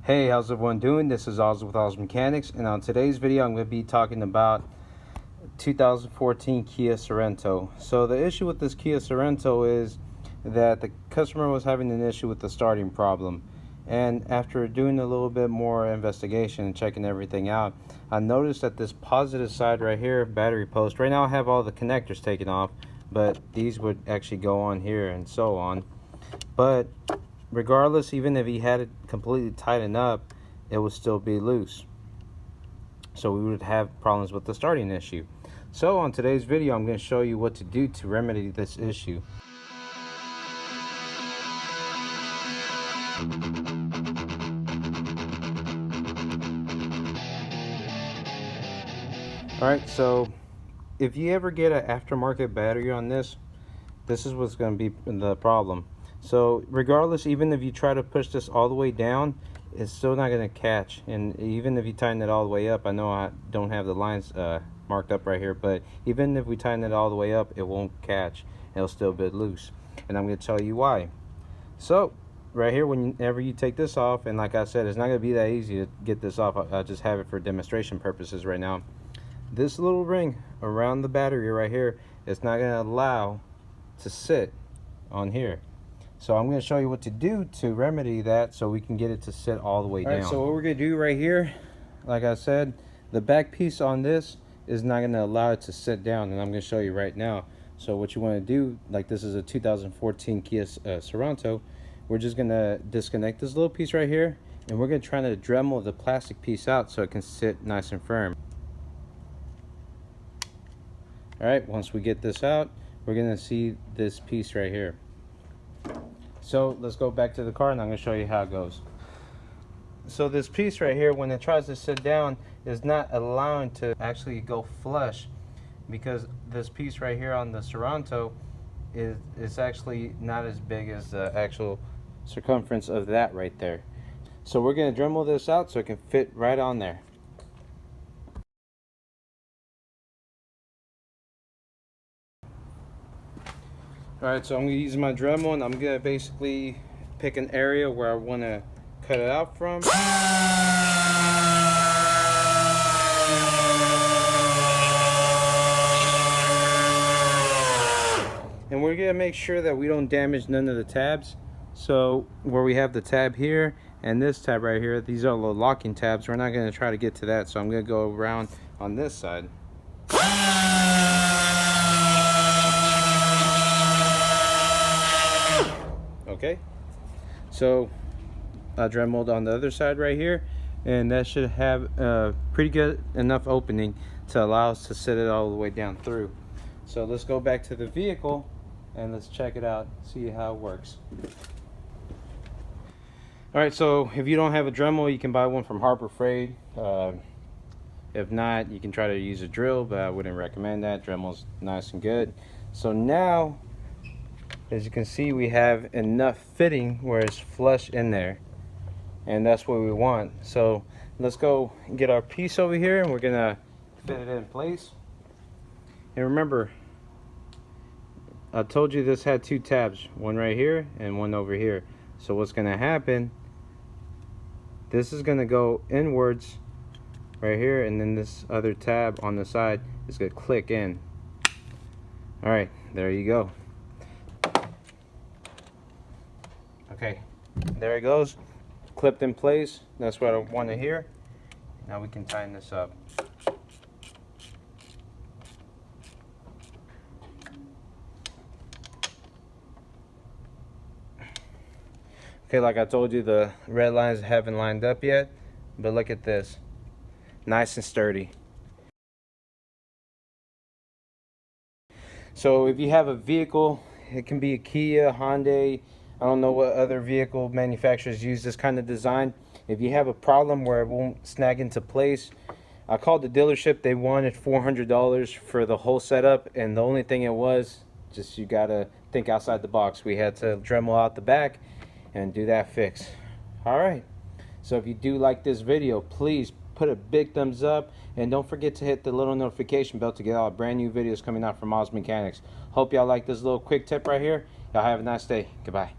Hey, how's everyone doing? This is Oz with Oz Mechanics, and on today's video I'm going to be talking about 2014 Kia Sorento. So the issue with this Kia Sorento is that the customer was having an issue with the starting problem, and after doing a little bit more investigation and checking everything out, I noticed that this positive side right here, battery post, right now I have all the connectors taken off, but these would actually go on here and so on. But regardless, even if he had it completely tightened up, it would still be loose, so we would have problems with the starting issue. So on today's video I'm going to show you what to do to remedy this issue. Alright, so if you ever get an aftermarket battery on this is what's going to be the problem. So regardless, even if you try to push this all the way down, it's still not going to catch. And even if you tighten it all the way up, I know I don't have the lines marked up right here, but even if we tighten it all the way up, it won't catch. It'll still be loose, and I'm going to tell you why. So right here, whenever you take this off, and like I said, it's not going to be that easy to get this off. I'll just have it for demonstration purposes right now. This little ring around the battery right here is not going to allow to sit on here. So I'm going to show you what to do to remedy that so we can get it to sit all the way down. So what we're going to do right here, like I said, the back piece on this is not going to allow it to sit down, and I'm going to show you right now. So what you want to do, like this is a 2014 Kia Sorento, we're just going to disconnect this little piece right here, and we're going to try to Dremel the plastic piece out so it can sit nice and firm. Alright, once we get this out, we're going to see this piece right here. So let's go back to the car and I'm going to show you how it goes. So this piece right here, when it tries to sit down, is not allowing to actually go flush, because this piece right here on the Sorento is actually not as big as the actual circumference of that right there. So we're going to Dremel this out so it can fit right on there. Alright, so I'm going to use my Dremel, and I'm going to basically pick an area where I want to cut it out from. And we're going to make sure that we don't damage none of the tabs. So where we have the tab here and this tab right here, these are the locking tabs. We're not going to try to get to that, so I'm going to go around on this side. Okay, so I Dremeled on the other side right here, and that should have a pretty good enough opening to allow us to sit it all the way down through. So let's go back to the vehicle and let's check it out, see how it works. Alright, so if you don't have a Dremel, you can buy one from Harbor Freight. If not, you can try to use a drill, but I wouldn't recommend that. Dremel's nice and good. So now, as you can see, we have enough fitting where it's flush in there, and that's what we want. So let's go get our piece over here, and we're gonna fit it in place. And remember, I told you this had two tabs, one right here and one over here. So what's gonna happen, this is gonna go inwards right here, and then this other tab on the side is gonna click in. All right, there you go. Okay, there it goes, clipped in place. That's what I want to hear. Now we can tighten this up. Okay, like I told you, the red lines haven't lined up yet, but look at this, nice and sturdy. So if you have a vehicle, it can be a Kia, Hyundai, I don't know what other vehicle manufacturers use this kind of design. If you have a problem where it won't snag into place, I called the dealership. They wanted $400 for the whole setup, and the only thing it was, just you gotta think outside the box. We had to Dremel out the back and do that fix. Alright, so if you do like this video, please put a big thumbs up, and don't forget to hit the little notification bell to get all brand new videos coming out from Oz Mechanics. Hope y'all like this little quick tip right here. Y'all have a nice day. Goodbye.